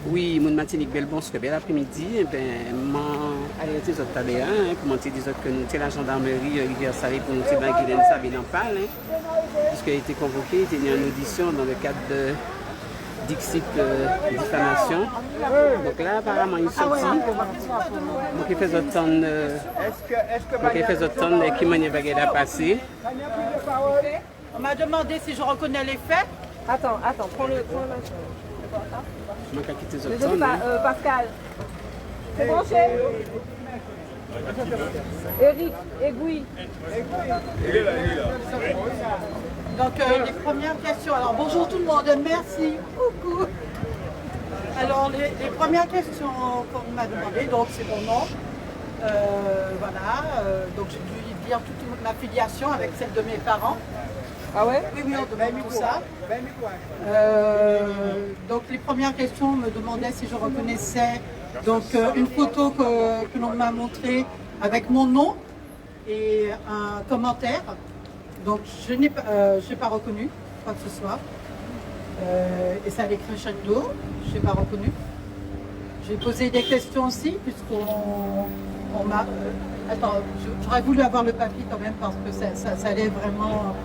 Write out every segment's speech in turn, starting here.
Oui, mon Martinique Belbon, ce que bel après-midi, m'a arrêté les autres taléens, pour monter des autres que nous, c'est la gendarmerie Rivière-Salée pour nous, c'est dans Guylaine Sabine en parle, puisqu'il a été convoqué, il était en audition dans le cadre de Dixit diffamation. Donc là, apparemment, il sortit. Donc il fait autant qui m'a baguette à passer. On m'a demandé si je reconnais les faits. Attends, prends le Je manque à quitter les ne autres. sais pas, Pascal. C'est branché. Eric, aiguille. Donc les premières questions. Alors bonjour tout le monde, merci beaucoup. Alors les premières questions qu'on m'a demandé, donc c'est mon nom. Donc j'ai dû dire toute ma filiation avec celle de mes parents. Ah ouais? Oui, on demande tout ça. Donc les premières questions me demandaient si je reconnaissais donc, une photo que l'on m'a montrée avec mon nom et un commentaire. Donc je n'ai pas reconnu quoi que ce soit. Et ça allait crescendo, je n'ai pas reconnu. J'ai posé des questions aussi puisqu'on m'a... attends, j'aurais voulu avoir le papier quand même parce que ça allait vraiment...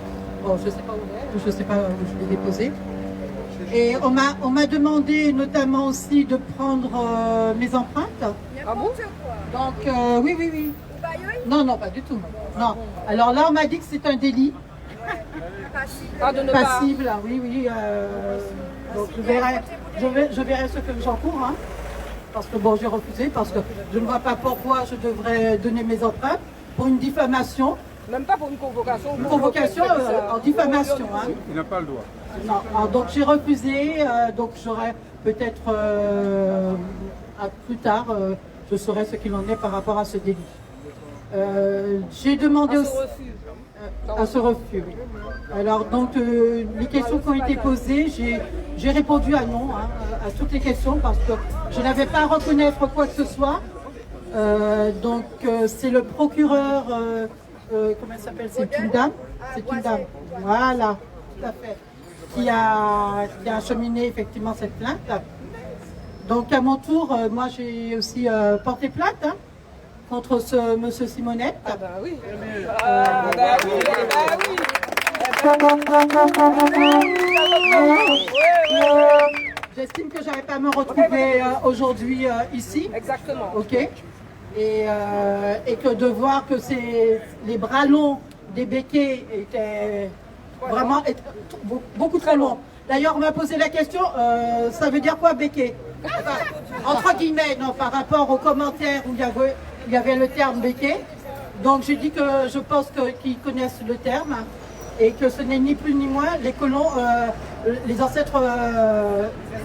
Bon, je ne sais pas où je ne sais pas où je l'ai déposé. Et on m'a demandé notamment aussi de prendre mes empreintes. Ah bon? Donc, oui. Non, pas du tout. Non. Alors là, on m'a dit que c'est un délit. Passible, oui. Donc je verrai ce que j'encours. Hein, parce que bon, j'ai refusé, parce que je ne vois pas pourquoi je devrais donner mes empreintes pour une diffamation. Même pas pour une convocation. Une convocation en diffamation. Hein. Il n'a pas le droit. Non, alors, donc j'ai refusé, donc j'aurai peut-être plus tard, je saurai ce qu'il en est par rapport à ce délit. J'ai demandé aussi à ce refus. Oui. Alors donc les questions qui ont été posées, j'ai répondu à non à toutes les questions parce que je n'avais pas à reconnaître quoi que ce soit. Donc c'est le procureur, comment elle s'appelle? C'est une dame. C'est une dame. Voilà, tout à fait. Qui a acheminé effectivement cette plainte. Donc à mon tour, moi j'ai aussi porté plainte contre ce monsieur Simonette. Ah bah oui. J'estime que je n'allais pas me retrouver aujourd'hui ici. Exactement. Ok. Et que de voir que les bras longs des béquets étaient vraiment beaucoup trop longs. D'ailleurs, on m'a posé la question, ça veut dire quoi béquet? Enfin, entre guillemets, non, par rapport aux commentaires où il y avait le terme béquet. Donc j'ai dit que je pense qu'ils connaissent le terme et que ce n'est ni plus ni moins les colons, les ancêtres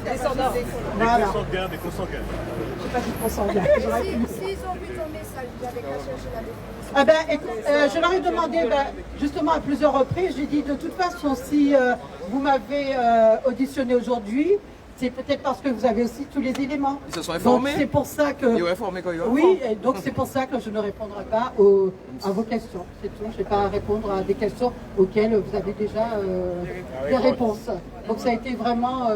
Descendants. Voilà. Des consanguins. Je n'ai pas dit consanguins. S'ils ont vu ton message, vous avez qu'à chercher la définition. Ah ben, écoute, je leur ai demandé justement à plusieurs reprises, j'ai dit de toute façon si vous m'avez auditionné aujourd'hui, c'est peut-être parce que vous avez aussi tous les éléments. Ils se sont informés. C'est pour ça que... Ils ont informé quand ils ont Oui, et donc c'est pour ça que je ne répondrai pas à vos questions. C'est tout, je ne vais pas répondre à des questions auxquelles vous avez déjà des réponses. Donc ça a été vraiment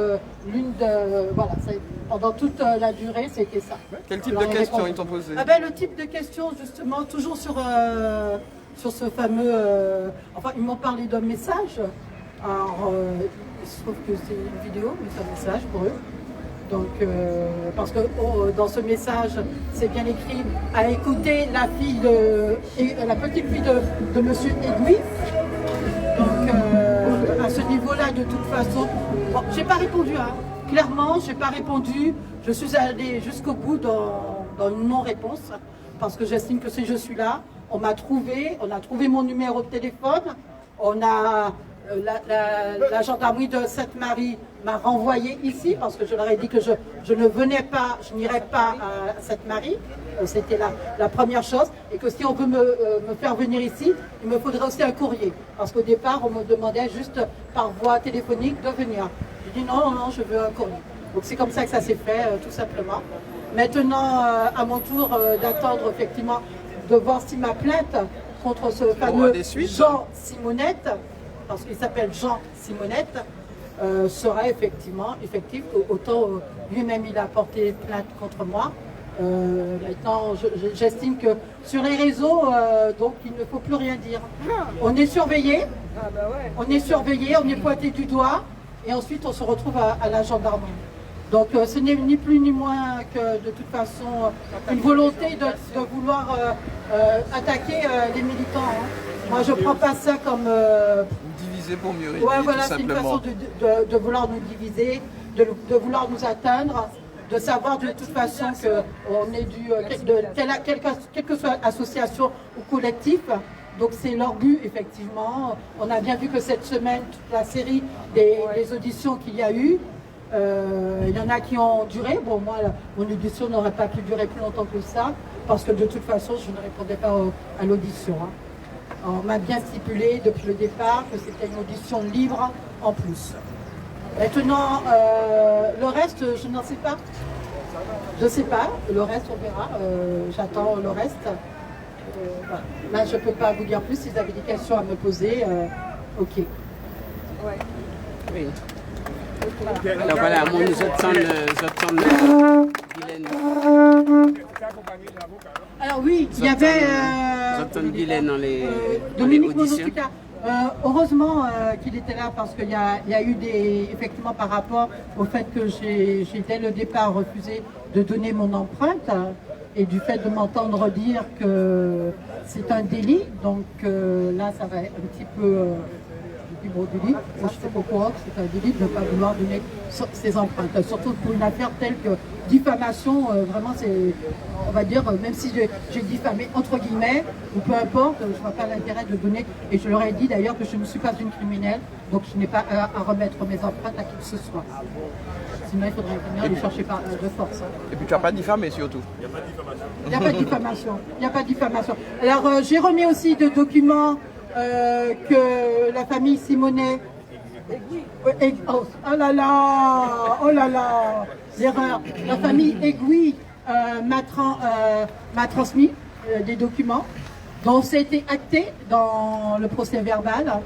l'une de... Voilà, pendant toute la durée, c'était ça. Quel type de questions ils t'ont posé? Ah ben, le type de questions, justement, toujours sur ce fameux... enfin, ils m'ont parlé d'un message. Alors, il se trouve que c'est une vidéo, mais c'est un message pour eux. Donc, parce que dans ce message, c'est bien écrit à écouter la petite fille de Monsieur Aiguille. Donc, à ce niveau-là, de toute façon, bon, j'ai pas répondu. Hein. Clairement, j'ai pas répondu. Je suis allée jusqu'au bout dans une non-réponse parce que j'estime que si je suis là, on a trouvé mon numéro de téléphone, on a la gendarmerie de Sainte-Marie m'a renvoyé ici parce que je leur ai dit que je ne venais pas, je n'irais pas à Sainte-Marie. C'était la première chose. Et que si on veut me faire venir ici, il me faudrait aussi un courrier. Parce qu'au départ, on me demandait juste par voie téléphonique de venir. J'ai dit non, je veux un courrier. Donc c'est comme ça que ça s'est fait, tout simplement. Maintenant, à mon tour d'attendre effectivement de voir si ma plainte contre ce fameux Jean Simonette, parce qu'il s'appelle Jean Simonette, sera effectivement effectif. Autant lui-même il a porté plainte contre moi. Maintenant, j'estime que sur les réseaux, donc il ne faut plus rien dire. On est surveillé, Ah bah ouais. on est surveillé, on est pointé du doigt, et ensuite on se retrouve à la gendarmerie. Donc ce n'est ni plus ni moins que de toute façon une volonté de vouloir attaquer les militants. Hein. Moi je ne prends pas ça comme... Diviser pour mieux régner, ouais, tout voilà, c'est une simplement. façon de vouloir nous diviser, de vouloir nous atteindre, de savoir de toute façon qu'on est dû, quelle que soit association ou collectif. Donc c'est leur but, effectivement. On a bien vu que cette semaine, toute la série des auditions qu'il y a eu, il y en a qui ont duré. Bon, moi, mon audition n'aurait pas pu durer plus longtemps que ça, parce que de toute façon, je ne répondais pas à l'audition. Hein. On m'a bien stipulé depuis le départ que c'était une audition libre en plus. Maintenant, le reste, je n'en sais pas. Je ne sais pas. Le reste, on verra. J'attends le reste. Voilà. Là, je ne peux pas vous dire plus. Si vous avez des questions à me poser, ok. Ouais. Oui. Alors voilà, moi nous attendons Guylaine. Alors oui, il y avait... Nous attendons Guylaine dans les Dominique auditions. Monotuka. Heureusement qu'il était là parce qu'il y a eu effectivement par rapport au fait que j'ai dès le départ refusé de donner mon empreinte et du fait de m'entendre dire que c'est un délit. Donc là, ça va un petit peu... Bon délit. Moi, je sais pas pourquoi c'est un délit de ne pas vouloir donner ses empreintes. Surtout pour une affaire telle que diffamation, vraiment, c'est, on va dire, même si j'ai diffamé entre guillemets, ou peu importe, je ne vois pas l'intérêt de donner. Et je leur ai dit d'ailleurs que je ne suis pas une criminelle, donc je n'ai pas à remettre mes empreintes à qui que ce soit. Sinon, il faudrait venir les chercher de force. Et puis tu n'as pas diffamé surtout. Il n'y a pas de diffamation. Il n'y a pas de diffamation. Alors, j'ai remis aussi des documents. Que la famille Simonet, oh là là, l'erreur, la famille Aiguille m'a transmis des documents dont ça a été acté dans le procès verbal.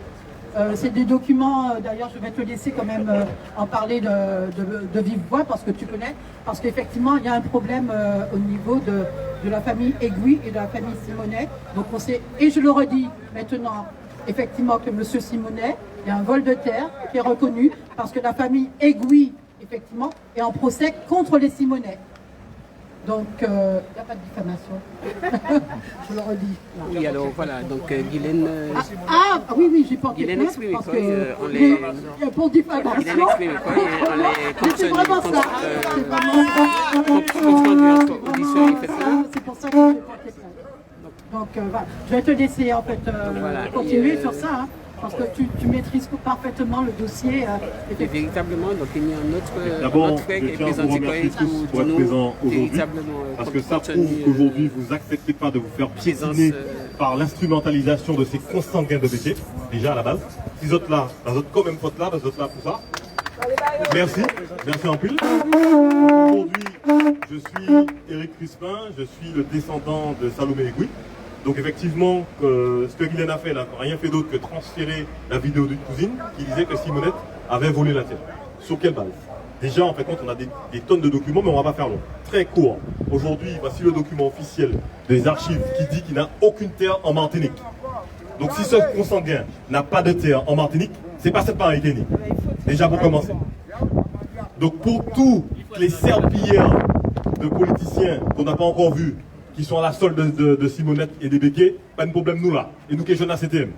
C'est des documents, d'ailleurs je vais te laisser quand même en parler de vive voix parce que tu connais, parce qu'effectivement il y a un problème au niveau de la famille Aiguille et de la famille Simonet. Donc on sait, et je le redis maintenant, effectivement que M. Simonet, il y a un vol de terre qui est reconnu parce que la famille Aiguille, effectivement, est en procès contre les Simonet. Donc, il n'y a pas de diffamation. Je le redis. Oui, alors voilà, donc Guylaine... oui, j'ai porté Guylaine plainte exprime parce quoi, que pour diffamation. Guylaine exprime quoi, on les C'est vraiment ça. C'est vraiment c'est pour ça que j'ai porté plainte. Donc, voilà. Je vais te laisser en fait voilà, continuer sur ça. Hein. Parce que tu maîtrises parfaitement le dossier. Et véritablement, donc il y a D'abord, notre frère qui est je tiens à vous présenté remercier tous pour être nous, présents aujourd'hui, véritablement, parce que ça compte prouve tenu, qu'aujourd'hui vous n'acceptez pas de vous faire présence, piétiner par l'instrumentalisation de ces consanguins de BT, déjà à la base. Ces autres là, dans autres quand même faute là, dans autres là pour ça. Merci en pile. Aujourd'hui, je suis Éric Crispin, je suis le descendant de Salomé Aiguille. Donc effectivement, ce que Guylaine a fait là, n'a rien fait d'autre que transférer la vidéo d'une cousine qui disait que Simonette avait volé la terre. Sur quelle base? Déjà, en fait, on a des tonnes de documents, mais on ne va pas faire long. Très court. Aujourd'hui, voici le document officiel des archives qui dit qu'il n'a aucune terre en Martinique. Donc si ce consanguin n'a pas de terre en Martinique, c'est pas cette pareille Kenny. Déjà pour commencer. Donc pour tous les serpillères de politiciens qu'on n'a pas encore vus, qui sont à la solde de Simonette et des Béquets, pas de problème nous là. Et nous qui jeunes à CTM.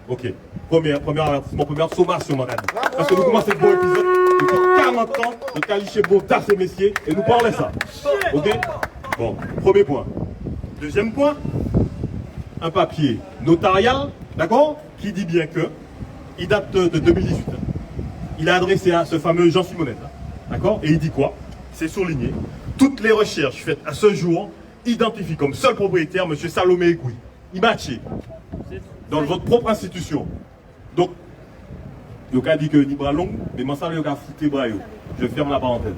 Ok. Premier avertissement, première sommation, madame. Parce que nous commençons le bon épisode depuis 40 ans de Caliché Beau, Tars et Messier, et nous parlons ça. Ok. Bon, premier point. Deuxième point, un papier notarial, d'accord, qui dit bien que, il date de 2018. Il a adressé à ce fameux Jean Simonette, d'accord, et il dit quoi? C'est souligné. Toutes les recherches faites à ce jour identifie comme seul propriétaire M. Salomé Aiguille. Il matché dans votre propre institution. Donc, il a dit que ni bras long, mais moi ça il a foutu bras. Je ferme la parenthèse.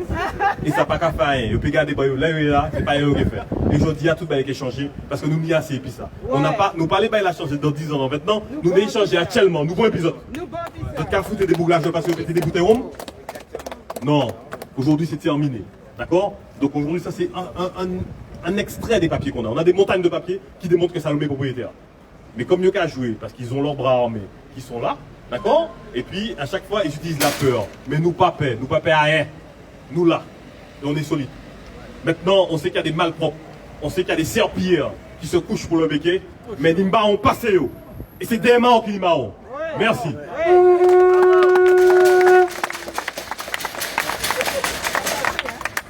Et ça n'a pas qu'à faire. Il peut garder bras là et là, c'est pas eux qui fait. Et je dis à tout qui est changé parce que nous n'y assez et puis ça. On n'a pas, nous parlez pas il a changé dans 10 ans. Maintenant, nous n'avons changé actuellement. Nouveau épisode. Votre cas foutre des bouglages parce que vous mettez des bouteilles rondes? Non. Aujourd'hui, c'est terminé. D'accord? Donc aujourd'hui, ça, c'est un extrait des papiers qu'on a. On a des montagnes de papiers qui démontrent que ça nous est propriétaire. Mais comme mieux qu'à jouer, parce qu'ils ont leurs bras armés, qui sont là, d'accord? Et puis, à chaque fois, ils utilisent la peur. Mais nous pas à rien. Nous là. Et on est solides. Maintenant, on sait qu'il y a des malpropres. On sait qu'il y a des serpillères qui se couchent pour le béquet. Mais ils m'ont passé. Et c'est des marrons qui m'ont. Merci.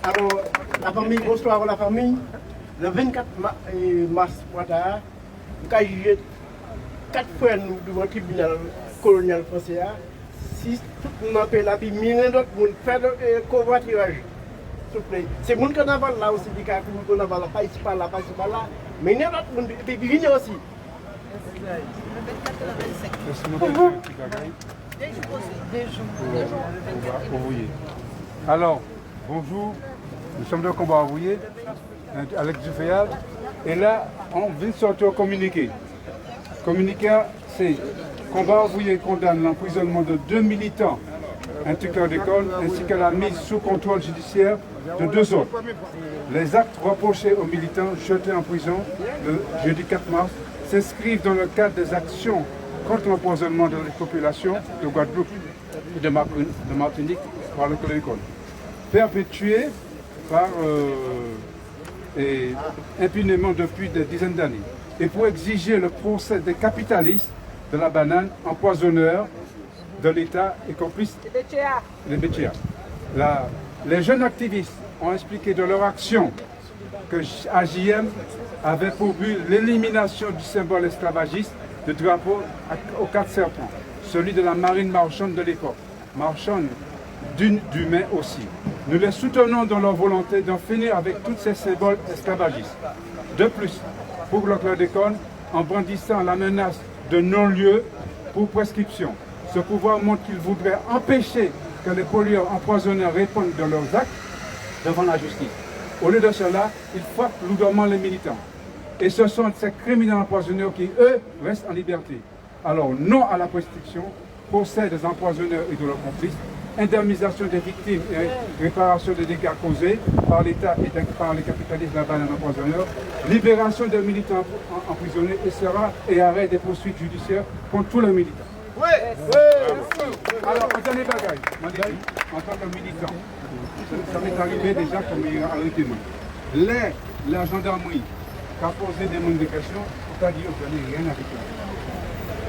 Alors, la famille, bonsoir la famille. Le 24 mars, nous avons jugé 4 fois devant le tribunal colonial français. Si tout le pays là, puis millions d'autres monde fait le covoiturage. S'il vous plaît. C'est mon carnaval là aussi, dit qu'il y a un carnaval, pas ici, pas là, pas ici, pas là. Mais il y a d'autres monde, et puis venez aussi. Alors, bonjour, nous sommes de combat envoyé, Alex Dufayal, et là, on vient de sortir au communiqué. Communiqué, c'est combat envoyé condamne l'emprisonnement de 2 militants, instructeurs d'école, ainsi que la mise sous contrôle judiciaire de 2 autres. Les actes reprochés aux militants jetés en prison le jeudi 4 mars s'inscrivent dans le cadre des actions contre l'empoisonnement de la population de Guadeloupe et de Martinique par le chlordécone, perpétué par impunément depuis des dizaines d'années, et pour exiger le procès des capitalistes de la banane, empoisonneurs de l'État et complices des Béchéas. Les jeunes activistes ont expliqué de leur action que AJM avait pour but l'élimination du symbole esclavagiste de drapeau aux 4 serpents, celui de la marine marchande de l'époque, marchande d'humains aussi. Nous les soutenons dans leur volonté d'en finir avec tous ces symboles esclavagistes. De plus, pour le chlordécone, en brandissant la menace de non-lieu pour prescription, ce pouvoir montre qu'il voudrait empêcher que les pollueurs empoisonneurs répondent de leurs actes devant la justice. Au lieu de cela, ils frappent lourdement les militants. Et ce sont ces criminels empoisonneurs qui, eux, restent en liberté. Alors, non à la prescription, procès des empoisonneurs et de leurs complices, indemnisation des victimes et réparation des dégâts causés par l'État et par les capitalistes de la banane empoisonneur, libération des militants emprisonnés et arrêt des poursuites judiciaires contre tous les militants. Oui. Alors, attendez, bagaille, en tant que militant, ça m'est arrivé déjà comme il a arrêté nous. La gendarmerie qui a posé des mondes de questions, on a dit que je n'ai rien à déclarer.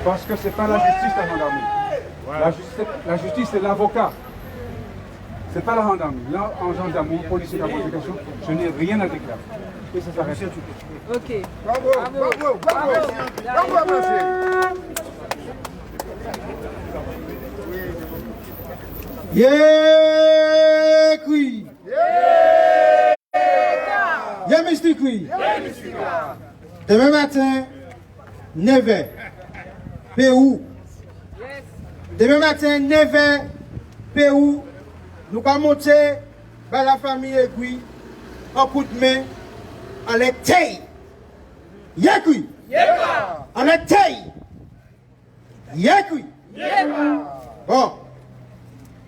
Parce que ce n'est pas la justice, la gendarmerie. La justice, c'est l'avocat. Ce n'est pas la gendarmerie. Là, en gendarmerie, policier qui a posé des questions, je n'ai rien à déclarer. Et ça s'arrête. Ok. Bravo, monsieur. Yeah, Kui. Yeah, Mr. Kui. Demain matin, 9h, Pérou. Demain matin, 9h, Pérou, nous allons monter par la famille Kui en coup de main, en les taille. Yeah, Kui. En les taille. Yeah, Kui. Bon.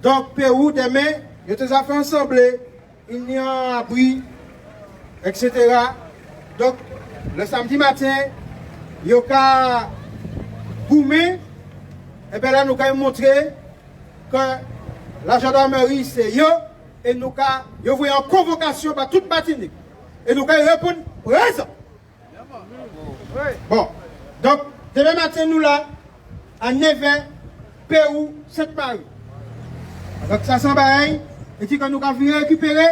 Donc, Pérou, demain, ils te fait ensemble, il y a un abri, etc. Donc, le samedi matin, il y a boumé, et bien là, nous allons montrer que la gendarmerie, c'est yo, et nous allons voir en convocation par toute Martinique. Et nous allons répondre présent. Bon, donc, demain matin, nous là, à 9h, Pérou, Sainte-Marie. Donc ça sent pareil, et si quand nous avons récupérer,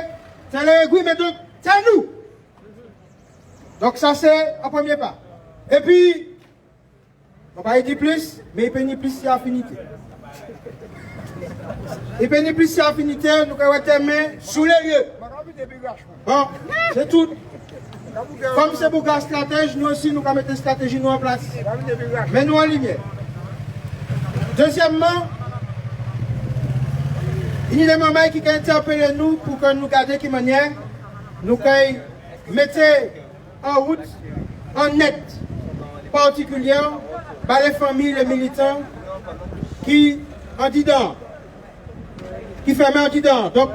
c'est le oui, mais donc c'est nous. Donc ça c'est un premier pas. Et puis, on va pas dire plus, mais il peut ni plus si affinité. Il peut ni plus si affinité, nous allons terminer sous les lieux. Bon, c'est tout. Comme c'est pour la stratégie, nous aussi nous allons mettre une stratégie nous en place. Mais nous en lumière. Deuxièmement, il y a des moments qui ont interpellé nous pour que nous gardions de manière, nous mettre en route, en net, particulière, par les familles, les militants qui en dedans. Qui ferme en dedans. Donc,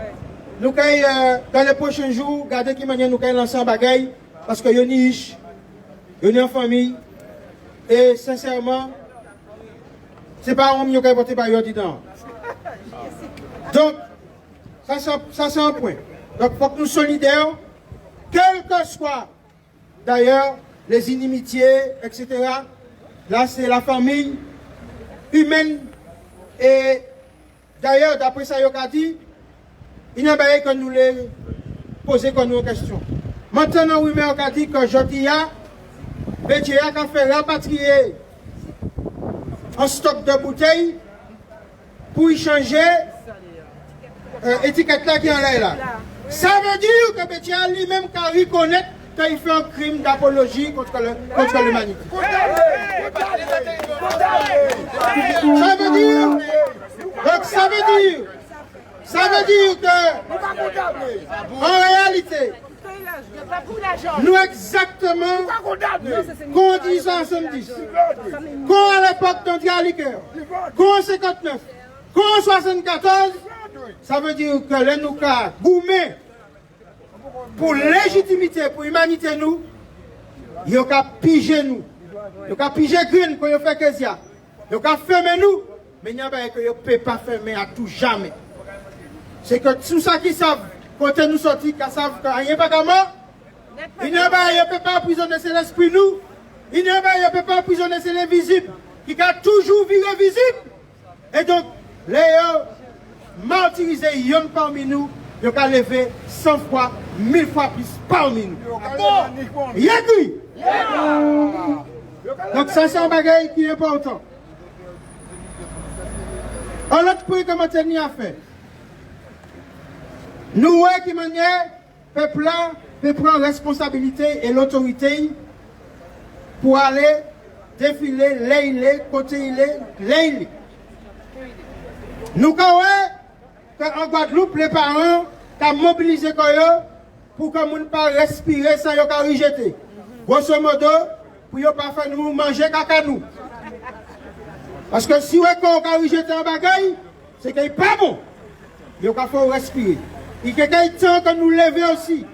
nous allons, dans les prochains jours, garder qui manière nous allons lancer en bagaille, parce que nous sommes riches, nous sommes en famille, et sincèrement, ce n'est pas un homme qui va porter par eux dedans. Donc, ça c'est un point. Donc, il faut que nous solidaires, quel que soit, d'ailleurs, les inimitiés, etc. Là, c'est la famille humaine. Et d'ailleurs, d'après ça, il a dit, il n'y a pas que nous les poser comme nos questions. Maintenant, oui, mais on a dit que Jodia, Bédia a fait rapatrier un stock de bouteilles pour y changer l'étiquette là qui est là. Ça veut dire que Bédia lui-même quand il reconnaît qu'il fait un crime d'apologie contre l'humanité. Ça veut dire, donc ça veut dire que, en réalité, nous exactement, qu'on dit 170, qu'on à l'époque d'André Aliker, qu'on 59, qu'on 74, ça veut dire que les nous cas gourmets pour légitimité, pour humanité nous, ils ont qu'à piger nous, ils ont qu'à piger green quand ils fait que ça, ils ont qu'à fermer nous, mais il n'y a pas que ils ne peuvent pas fermer à tout jamais. C'est que tout ça qui savent, quand nous sortons, qui savent qu'il n'y a pas de mort, il n'y a pas, il ne peut pas emprisonner c'est l'esprit nous, il n'y a pas, il ne peut pas emprisonner c'est l'invisible, qui a toujours vu l'invisible. Et donc, les martyrisés, ils sont parmi nous, ils ont levé 100 fois, 1000 fois plus parmi nous. Il y a qui? Donc ça c'est un bagage qui est important. Un autre point que Montaigne a fait. Nous voyons qui manière, peuple là, peut prendre responsabilité et l'autorité pour aller défiler, les côté les. Nous voyons qu'en Guadeloupe, les parents ont mobilisé pour que nous ne pas respirer sans les rejeter. Grosso modo, pour ne pas faire nous manger caca nous. Parce que si on a rejeté un bagaille, c'est qu'il n'est pas bon. Il faut respirer. Il y a temps que nous lever aussi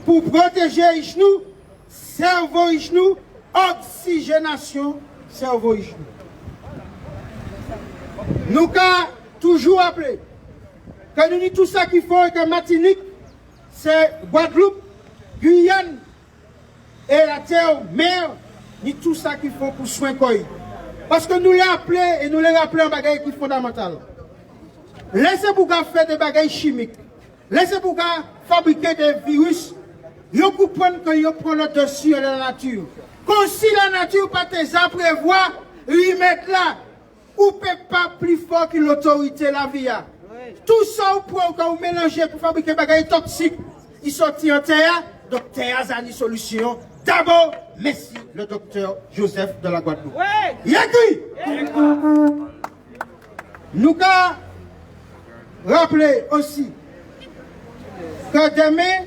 pour protéger les genoux, cerveau les genoux, oxygénation, cerveau les genoux. Nous avons toujours appelé que nous disons tout ça qu'il faut et que Martinique, c'est Guadeloupe, Guyane et la terre, mer, ni tout ça qu'il faut pour soigner quoi. Parce que nous les appelés et nous les rappelons un bagage qui est fondamental. Laissez pour faire des bagages chimiques. Laissez pour fabriquer des virus. Vous comprenez que vous prenez le dessus de la nature. Comme si la nature pas prévoir, lui mettre là, ou ne peut pas plus fort que l'autorité la vie. Tout ça vous prend quand vous mélangez pour fabriquer des bagages toxiques. Il sortit en terre, donc terre a une solution. D'abord, merci le docteur Joseph de la Guadeloupe. Il y a qui? Nous avons rappelé aussi que demain,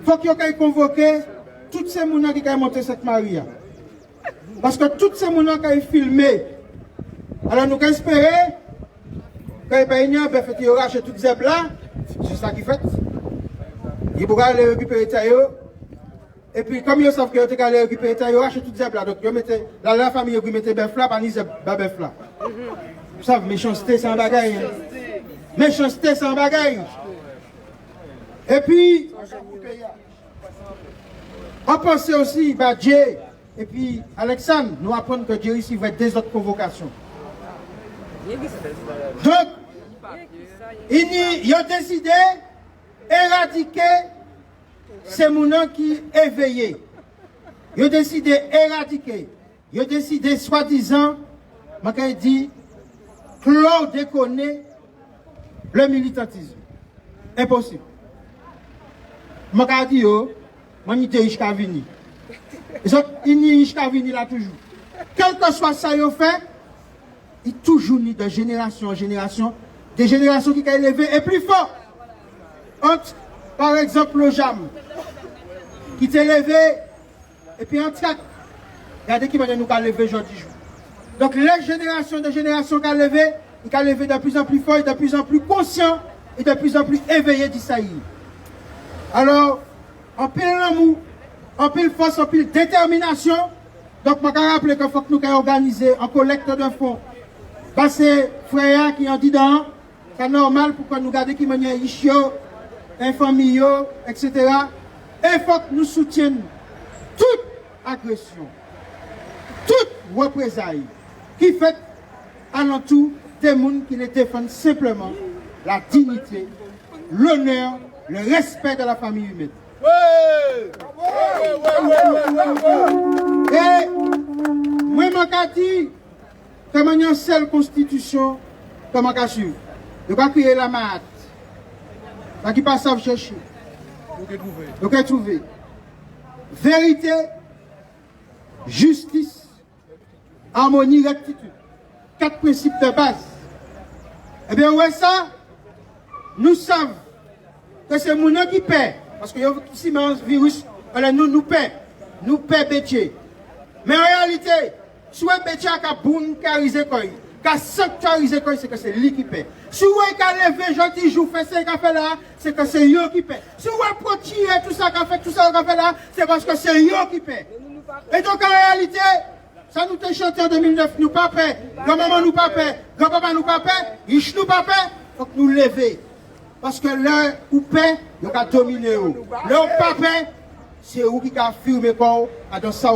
il faut qu'il y ait convoqué tous ces gens qui ont monté cette Maria. Parce que tous ces gens qui ont filmé, alors nous espérons que il aura acheté toutes ces là, c'est ça qu'il fait. Il pourra aller récupérer ça. Et puis, comme ils savent qu'ils ont aller récupérer ça, ils aura acheté toutes ces là. Donc, la famille, ils mettent bœuf là, pas ni bœuf là. Vous savez, méchanceté, c'est un bagage. Méchanceté, c'est un bagage. Et puis, on pense aussi, Dieu, et puis Alexandre, nous apprenons que Dieu ici va des autres convocations. Donc, ils ont décidé d'éradiquer ces gens qui éveillés. Ils ont décidé d'éradiquer. Ils ont décidé, soi-disant, je dis, clore déconner le militantisme. Impossible. Je dis, je dis, jusqu'à venir. Il n'y a jusqu'à venir là toujours. Quel que soit ça, ils fait, il toujours ni de génération en génération, des générations qui sont élevées et plus fort. Entre, par exemple, le JAM, qui est élevé, et puis en trac, regardez qui va nous lever aujourd'hui. Donc les générations qui ont levé, ils ont levé de plus en plus fort, de plus en plus conscient et de plus en plus éveillé d'Issaïe. Alors, en pile l'amour, en pile force, en pile détermination, donc je me rappelle qu'il faut que nous organiser en collecte de fonds. C'est frères qui ont dit dans, c'est normal pour que nous gardions qui manière ischio, famille, etc. Et il faut que nous soutenions toute agression, toute représailles qui fait alentour des gens qui les défendent simplement la dignité, l'honneur, le respect de la famille humaine. Et moi, je dis que une seule constitution, comme je suis, je vais créer la mat. Qui passe à chercher. Donc, trouver vérité, justice, harmonie, rectitude. 4 principes de base. Eh bien, ouais, ça, nous savons que c'est mon qui paie. Parce que si un virus, nous paie. Nous paie Bétier. Mais en réalité, soit Bétier a boum, carisé quoi. Qu'a sanctuarisé quoi, c'est que c'est lui qui paie. Si vous avez levé gentil jour, fait ce qu'on fait là, c'est que c'est eux qui paie. Si vous avez protégé tout ça qu'on fait, tout ça qu'on fait là, c'est parce que c'est eux qui paie. Et donc en réalité, ça nous a chanté en 2009, nous pas paix. Grand-maman nous pas paix, grand-papa nous pas paix, riche nous pas paix, faut que nous lever. Parce que l'un ou paix, il a dominé. L'un pas paix, c'est eux qui a affirmé quoi dans ça.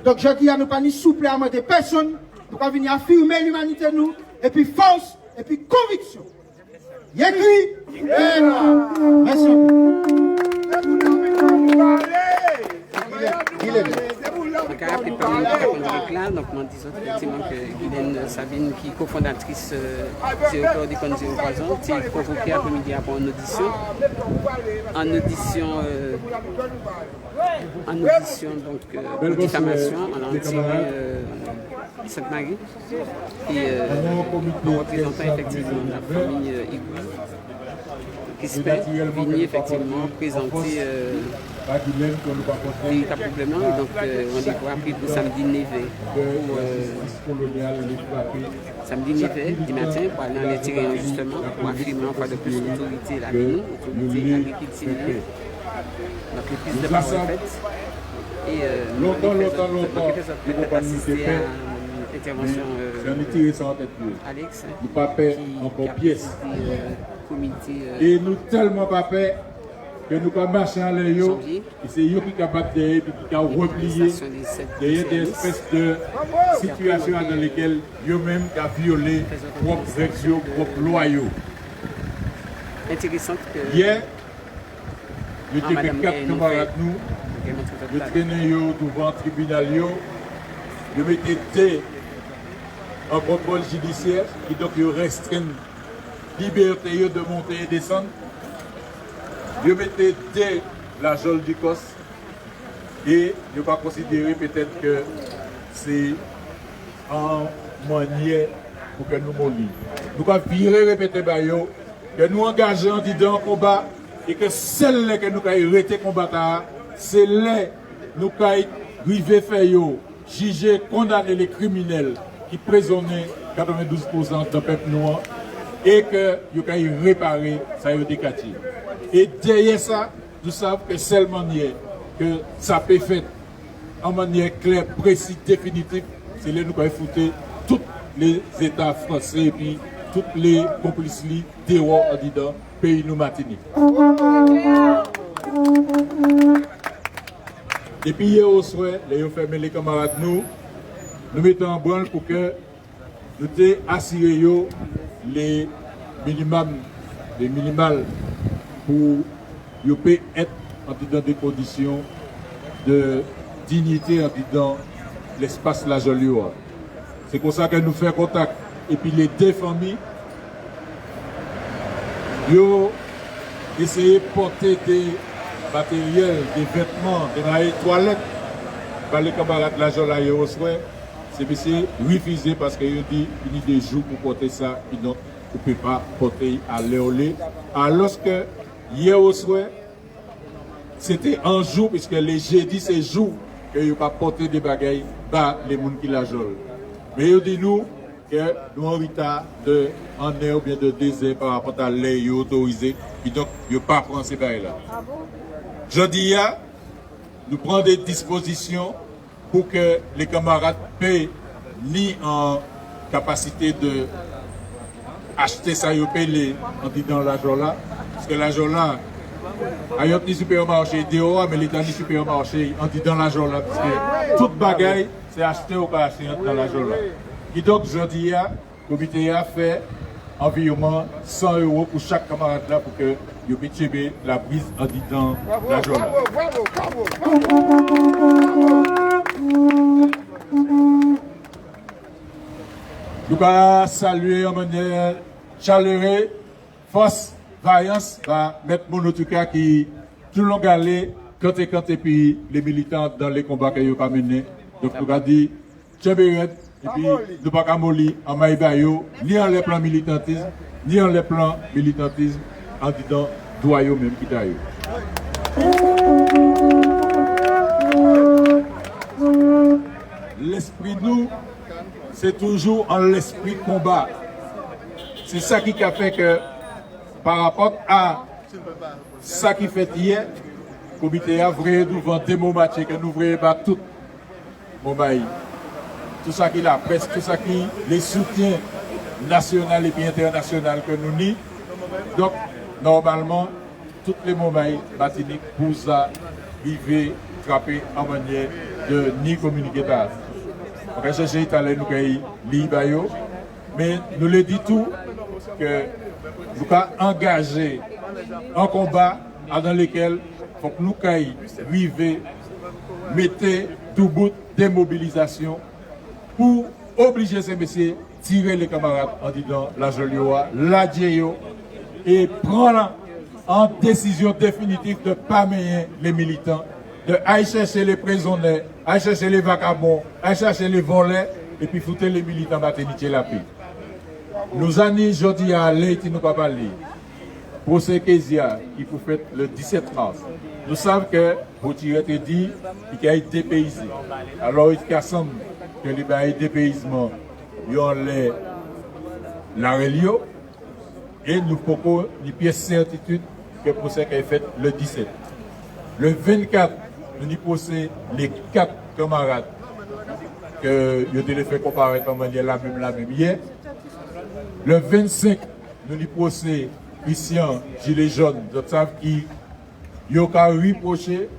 Donc je dis à nous pas ni souple à des personnes. Nous allons venir affirmer l'humanité nous, et puis force, et puis conviction. Il y a écrit, merci. Donc, après parmi là, donc, on dit effectivement que Guylaine Sabine, qui est cofondatrice du corps des conduits au poison, est convoquée après-midi pour une audition. En audition, donc, pour diffamation, en entier Sainte-Marie, et en représentant effectivement la famille Igou, qui se fait venir effectivement présenter véritablement, et donc rendez-vous appris pour samedi 9 samedi 9 du matin pour aller en terrain justement, pour affirmer encore de plus l'autorité là nous, l'autorité agricole, donc les pistes de parole faites. Et nous assister à l'intervention Alex, nous pas paix encore pièce. Et nous tellement pas paix que nous avons marché en l'air, et c'est eux qui sont capables de replier derrière des espèces de situations dans lesquelles eux-mêmes ont violé propres règles, propres loyaux. Intéressant que. Hier, nous avons 4 camarades nous, nous traînons devant le tribunal, nous mettons en contrôle judiciaire qui donc restreint la liberté de monter et descendre. Je mettais dès la geôle du COS et je ne pas considérer peut-être que c'est en manière pour que nous mourions. Nous avons viré répéter que nous engageons dans le combat et que celles que nous avons arrêté combattre, c'est là que nous avons arrivé faire juger, condamner les criminels qui prisonnaient 92% du peuple noir et que nous avons réparé ça décati. Et derrière ça, nous savons que c'est la manière que ça peut faire en manière claire, précise, définitive, c'est là que nous avons foutu tous les États français et puis tous les complices dehors en dedans, pays nous Martinique. Et puis hier au soir, les fermé les camarades nous mettons en branle pour que nous assurions les minimales pour être dans des conditions de dignité dans l'espace la jolie. C'est pour ça que nous faisons contact. Et puis les deux familles, ils ont essayé de porter des matériels, des vêtements, des toilettes par les camarades de la jolie au soir. C'est refusé parce qu'ils ont dit qu'il y a des jours pour porter ça, et donc on ne peut pas porter à l'éolé. Alors que hier au soir, c'était un jour, puisque les jeudis, c'est jour que vous pas porter des bagailles par les gens qui la jolent. Mais ils disent nous que nous en retard de en air ou bien de désert par rapport à l'air autorisé, et donc ils ne pas prendre ces bails-là. Je dis, nous prenons des dispositions pour que les camarades paient ni en capacité de acheter ça et payer en disant l'argent là, parce que l'argent là, il y a ni supermarché dehors, mais l'État ni supermarché en disant l'argent là, parce que toute bagaille, c'est acheter ou pas acheter dans l'argent là. Et donc, je dis, le comité a fait environ 100 € pour chaque camarade là pour que vous puissiez la prise en disant l'argent là. Nous allons saluer en manière chaleureuse, force, vaillance, mettre Monotuka qui tout le long allé, quand et puis les militants dans les combats qu'ils ont menés. Donc nous allons dire, Tchébéret, et puis nous pas Kamoli, en Maïbayo, ni en les plans militantisme, ni en les plans militantisme, en disant, doyo même qui d'ailleurs. L'esprit nous, c'est toujours en l'esprit combat. C'est ça qui a fait que, par rapport à ça qui fait hier, le comité a vrai devant des mots matchés que nous voyons pas tout mon maïs. Tout ça qui la presse, tout ça qui les soutiens nationaux et puis internationaux que nous n'y. Donc, normalement, toutes les mots-maïs, Martinique, pour ça, vivre, frapper en manière de ni communiquer pas. On va chercher d'aller nous payer l'Ibayo, mais nous le dit tout que nous sommes engagés en combat dans lequel il faut que nous vivons, mettez tout bout de mobilisation pour obliger ces messieurs à tirer les camarades en disant la Jolioa, la Djeyo et prendre en décision définitive de ne pas mener les militants, de aller chercher les prisonniers, aller chercher les vagabonds, aller chercher les volets et puis foutre les militants Martiniquais la paix. Nous avons dit aujourd'hui à l'État, nous pas parler. Pour ce qui faut faire le 17 mars, nous savons que vous tirez dit qu'il y a été dépaysé. Alors il y a que les dépaysement, ils ont la religion et nous proposons une pièce certitude que pour ce qui est fait le 17. Le 24, nous posons les 4 camarades que nous devons faire comparer comme la même hier. Le 25, nous posons Christian Gilet jaune, vous savez qui ont reproché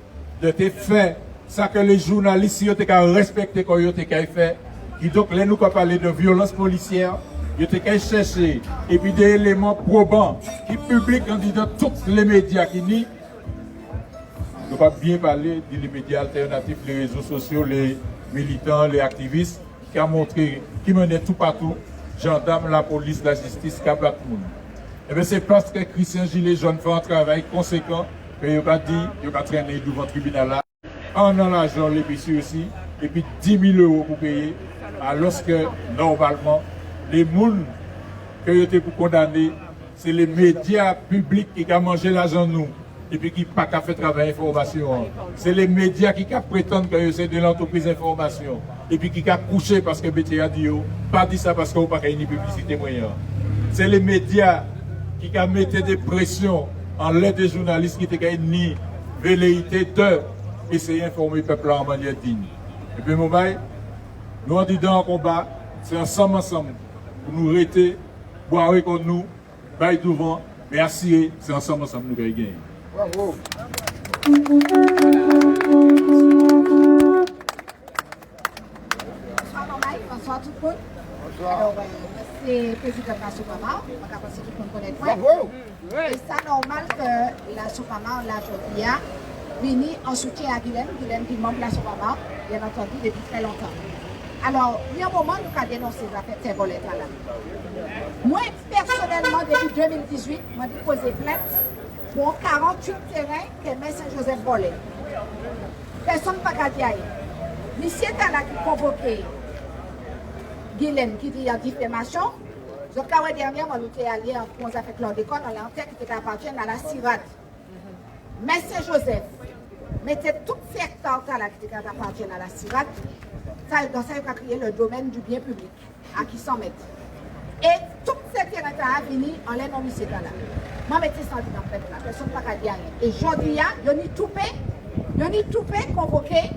de faire ça que les journalistes ont respecté quand ils ont fait. Et donc, là, nous avons parlé de violence policière, ils ont cherché, et puis des éléments probants qui publient en disant tous les médias qui nient. Nous avons bien parlé des médias alternatifs, les réseaux sociaux, les militants, les activistes, qui ont montré, qui menaient tout partout, gendarmes, la police, la justice, qui a battu tout le monde. Et bien, c'est parce que Christian Gilet jaune fait un travail conséquent que il a dit, il a traîné devant le tribunal là, en l'argent, les piscines aussi, et puis 10 000 € pour payer, alors que normalement, les gens qui ont été condamnés, c'est les médias publics qui ont mangé l'argent de nous, et puis qui n'ont pas fait travail d'information. C'est les médias qui prétendent que c'est de l'entreprise d'information, et puis qui ont couché parce que BTA dit, pas dit ça parce qu'on n'a pas une publicité moyenne. C'est les médias qui ont mis des pressions en l'aide des journalistes qui étaient ni velléité de essayer d'informer le peuple en manière digne. Et puis, nous on dit dans le combat, c'est ensemble pour nous arrêter, boire avec nous, bailler devant, mais assurer, c'est ensemble nous allons gagner. Bravo. Bonsoir Normaï, bonsoir tout le monde. Alors, c'est le président de la Soupama, on va passer tout le monde connaître. Bravo. Et c'est normal que la Soupama, la Jodia, vini en soutien à Guylaine qui est membre de la Soupama, bien entendu, depuis très longtemps. Alors, il y a un moment où nous avons dénoncé ces volettes là. Moi, personnellement, depuis 2018, je suis posé plainte pour 48 terrains que M. Saint-Joseph volait. Personne n'a pas gardé. Monsieur Tala qui convoqué Guylaine qui dit en diffamation. Donc, la dernière, on était allé en France avec l'Ordécon, dans l'antenne qui appartient à la CIRAD. M. Saint-Joseph mettait toutes ces hectares qui appartiennent à la CIRAD. dans ça, il a créé le domaine du bien public, à qui s'en mettre. Et tout ce terrain a fini en l'air non monsieur là. Moi, je suis senti dans le peuple là, personne ne peut pas dire rien. Et aujourd'hui, il y a tout convoqué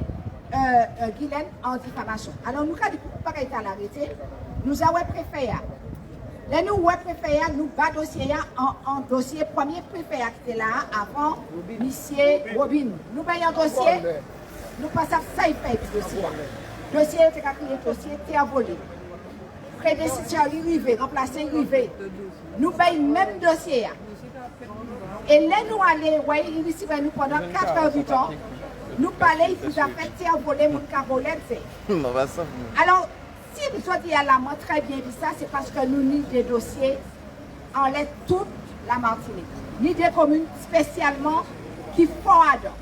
Guylaine en diffamation. Alors, nous, quand nous n'avons pas l'arrêté, nous avons préfet. Là, nous avons préfet, nous avons dossier en dossier, premier préfet qui était là avant, monsieur Robin. Nous avons un dossier, nous passons ça, il fait le dossier. Le dossier était créé, dossier terre volée. Prédécesseur arrivé, remplacé arrivé. Nous avons le même dossier. Et là, nous allons, il recevait nous pendant 4 heures du temps. Nous parlons, il vous a fait terre volée, mon carolette. Alors, si vous avez à la main très bien dit ça, c'est parce que nous ni des dossiers en l'aide toute la Martinique. Ni des communes spécialement qui font à dedans.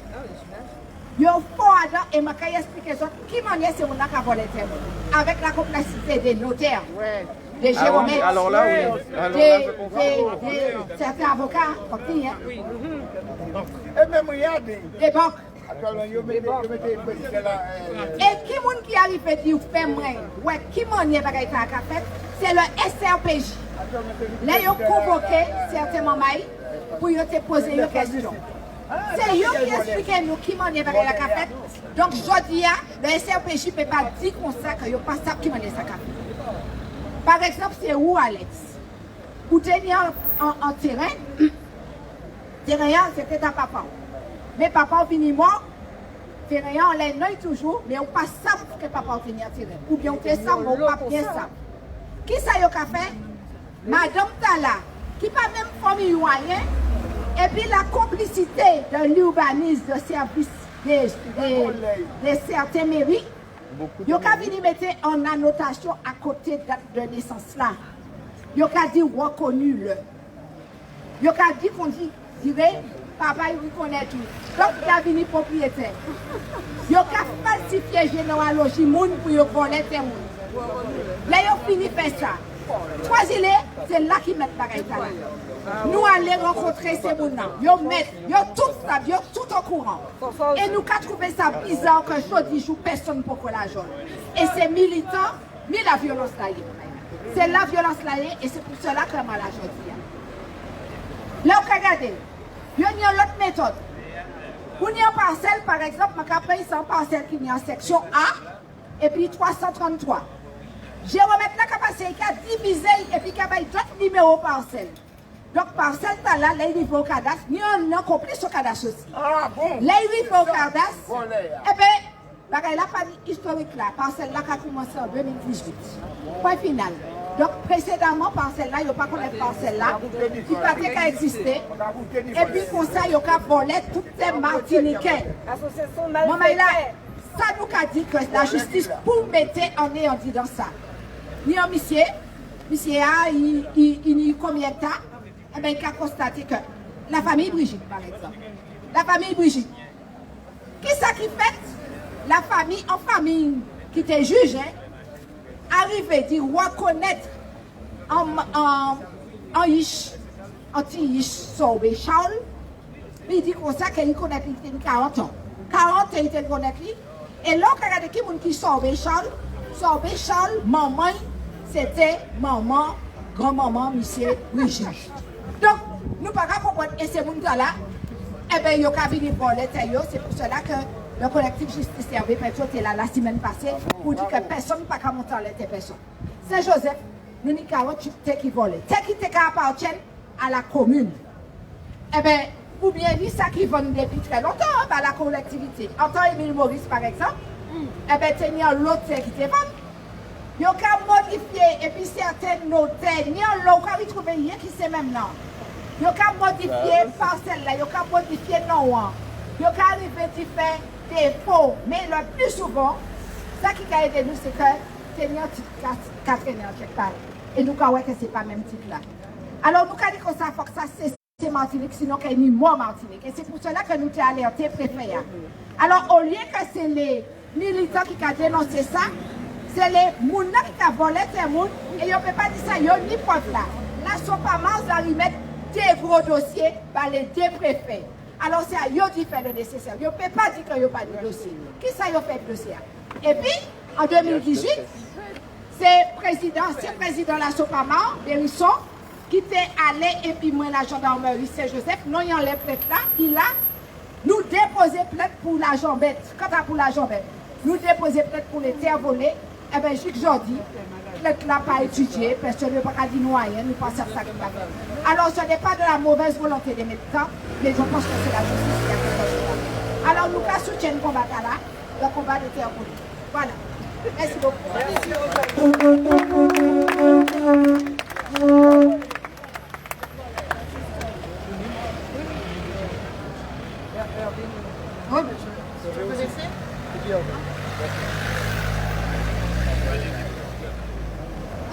Ils font à dedans et je vais expliquer ça. Qui m'en est, c'est mon carolette. Avec la complicité des notaires. Des géomètres, alors là, oui. certains avocats, Oui. Et même regardez. des banques. Et Et qui moun qui arrive et dit, fait moins, ouais, qui m'en est bagay ta fait, c'est le SRPJ. Là, ils ont convoqué certains membres pour te poser une question. C'est eux qui expliquent nous qui m'en est bagay la fait. Donc, je dis, le SRPJ ne peut pas dire comme ça que ils pas ça qui m'en est ça fait. Par exemple, c'est où, Alex? Pour tenir en terrain, terrain, c'était ta papa. Mais papa vini mort, terrain, on l'a noyé toujours, mais on pas ça que papa tenir terrain. Ou bien on fait ça, mais on pas bien ça. Qui ça y a fait? Madame Tala, qui pas même famille ou rien, et puis la complicité de l'urbanisme de service de certaines mairies, il y a venu mettre en annotation à côté de date de naissance là. Il y a dit reconnu le. Il y a dit qu'on dirait papa il reconnaît tout. Donc il y a venu propriétaire. Il y a falsifié généalogie moun pour y voler tes moun. Là il a fini faire ça. Troisième, c'est là qu'ils mettent pareil là. Nous allons rencontrer ces gens-là. Ils mettent tout ça, ils tout au courant. Et nous avons trouvé ça bizarre que jeudi jour, personne ne peut la joindre. Et ces militants, mais la violence là. C'est la violence là et c'est pour cela que moi la jeudi. Là, regardez, il y a une autre méthode. Pour une parcelle, par exemple, je vais prendre une parcelle qui est en section A et puis 333. Je vais remettre la capacité qui a divisé et puis qui a d'autres numéros parcelles. Donc, parcelle, là, il va au cadastre. Nous, on a compris ce cadastre aussi. Ah bon? Là, il va au cadastre. Eh bien, il n'y a pas d'historique là. Parcelle là qui a commencé en 2018. Point final. Donc, précédemment, parcelle là, il n'y a pas connaître parcelle là. Qui pas qu'à exister. Et puis, comme ça, il y a volé toutes les Martiniquais. Maman, là, ça nous a dit que la justice pour mettre en est dit dans ça. Ni un monsieur a, il y a combien de temps? Eh bien, il a constaté que la famille Brigitte, par exemple. La famille Brigitte. Qui ça qui fait? La famille, en famille qui était jugée, arrivait à reconnaître en Yish, anti-Yish, Sorbet Charles. Il dit comme ça qu'il connaît 40 ans. 40 ans, il connaît lui. Et là, regardez qui Sorbet Charles. Sorbet Charles, maman, c'était maman, grand-maman, monsieur Brigitte. Donc, nous ne pouvons pas comprendre, et ces gens-là, eh bien, ils ont venir pour l'intérieur. C'est pour cela que le collectif Justice Servé était là la semaine passée pour dire que personne ne peut pas monter en l'intervention. Saint-Joseph, nous avons 48 terres qui volent. Terres qui appartiennent à la commune. Eh bien, ou bien dit ça qui vont depuis très longtemps à la collectivité. En tant qu'Émile Maurice, par exemple, eh bien, tenir l'autre terre qui te vend. Ils ont modifié, et puis certaines notaires, ils ont retrouvé rien qui c'est même non. Ils ont modifié parcelle là, ils ont modifié non. Ils ont arrivé à faire des faux. Mais le plus souvent, ça qui a aidé nous, c'est que tenir un titre Catherine quelque part. Et nous avons que ce n'est pas le même titre là. Alors nous avons dit que ça, il faut que ça c'est Martinique, sinon qu'il y a ni mort Martinique. Et c'est pour cela que nous avons alerté préfet. Alors au lieu que c'est les militants qui ont dénoncé ça, c'est les mouna qui ont volé ces mouns et ils ne peuvent pas dire ça, ils n'ont ni preuve là. Là, ils sont pas mal à remettre des gros dossiers par les deux préfets. Alors c'est à eux de faire le nécessaire. Ils ne peuvent pas dire qu'ils n'ont pas de dossier. Qui ça, ils ont fait le dossier? Et puis, en 2018, c'est ancien président de la Sopama, Bérisson, qui était allé et puis moi la gendarmerie Saint-Joseph, nous y enlève plainte là, il a nous déposé plainte pour la jambette. Quant à pour la jambette, nous déposé plainte pour les terres volées, et bien jusqu'à aujourd'hui, plainte là pas étudié, personne ne peut pas dire nous rien, nous pensons ça qui va faire. Alors ce n'est pas de la mauvaise volonté des médecins, mais je pense que c'est la justice qui a fait ça. Alors nous qu'à soutenir le combat là, le combat de terres volées. Voilà. Merci beaucoup.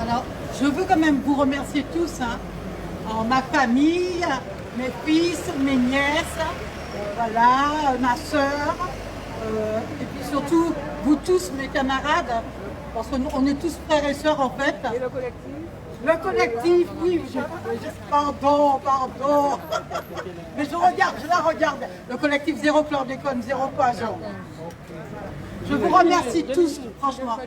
Alors, je veux quand même vous remercier tous, hein. Alors, ma famille, mes fils, mes nièces, voilà, ma soeur, et puis surtout vous tous, mes camarades, parce qu'on est tous frères et sœurs en fait. Et le collectif? Le collectif, oui, pardon. Mais je la regarde. Le collectif Zéro Chlordécone, Zéro Poison. Je vous remercie tous, franchement.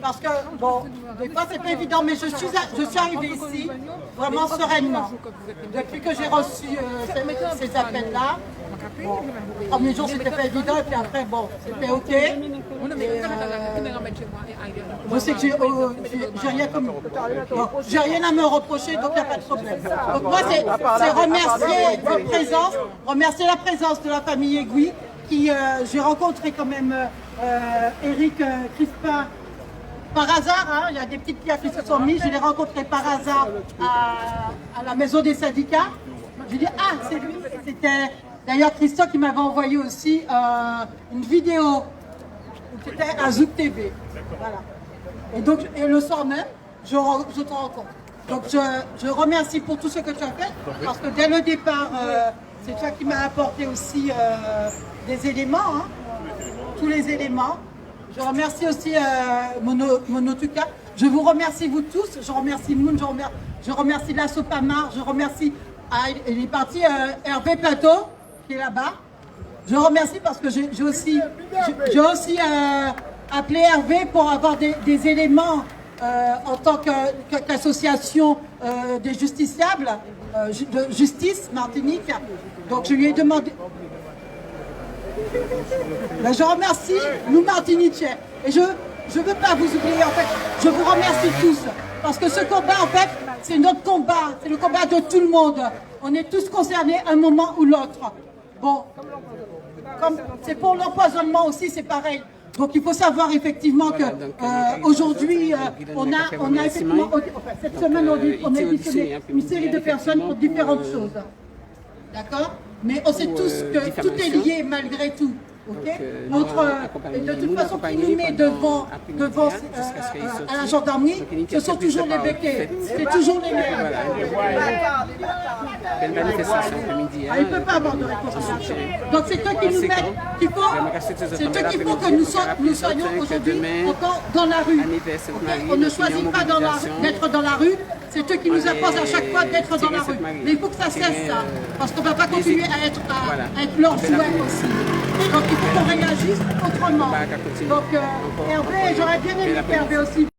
Parce que, bon, des fois c'est pas évident, mais je suis arrivée ici vraiment sereinement. Depuis que j'ai reçu ces appels-là, bon, le premier jour c'était pas évident, et puis après, bon, c'était ok. Je sais que j'ai rien à me reprocher, donc il n'y a pas de problème. Donc moi, c'est remercier votre présence, remercier la présence de la famille Aiguille, qui, j'ai rencontré quand même Eric Crispin par hasard, hein, il y a des petites pierres qui se sont mises, je l'ai rencontré par hasard à la maison des syndicats. J'ai dit, ah, c'est lui, c'était d'ailleurs Christophe qui m'avait envoyé aussi une vidéo, c'était à Zouk TV. Voilà. Et donc, et le soir même, je te rencontre. Donc je remercie pour tout ce que tu as fait, parce que dès le départ, c'est toi qui m'as apporté aussi des éléments, hein, tous les éléments. Je remercie aussi Monotuka. Je vous remercie vous tous. Je remercie Moon, je remercie la Sopama, je remercie, il est parti Hervé Plateau, qui est là-bas. Je remercie parce que j'ai aussi appelé Hervé pour avoir des éléments en tant qu'association des justiciables, de justice Martinique. Donc je lui ai demandé... Ben, je remercie nous Martiniquais et je ne veux pas vous oublier en fait, je vous remercie tous parce que ce combat en fait c'est notre combat, c'est le combat de tout le monde, on est tous concernés à un moment ou l'autre. Bon, comme c'est pour l'empoisonnement aussi c'est pareil, donc il faut savoir effectivement que aujourd'hui on a effectivement, cette semaine on a auditionné une série de personnes pour différentes choses, d'accord? Mais on sait tous que tout est lié malgré tout. Okay? Et de toute façon, qui nous met devant à la gendarmerie, ce sont toujours les béquets, c'est toujours les mêmes. Belle manifestation après-midi. Il ne peut pas avoir de réconciliation. Donc c'est eux qui nous mettent, c'est eux qui font que nous soyons aujourd'hui encore dans la rue. Okay? On ne choisit pas d'être dans la rue, c'est eux qui nous imposent à chaque fois d'être dans la rue. Mais il faut que ça cesse ça, parce qu'on ne va pas continuer à être leur jouet aussi. Donc il faut qu'on réagisse autrement. Donc Hervé, j'aurais bien aimé qu'Hervé aussi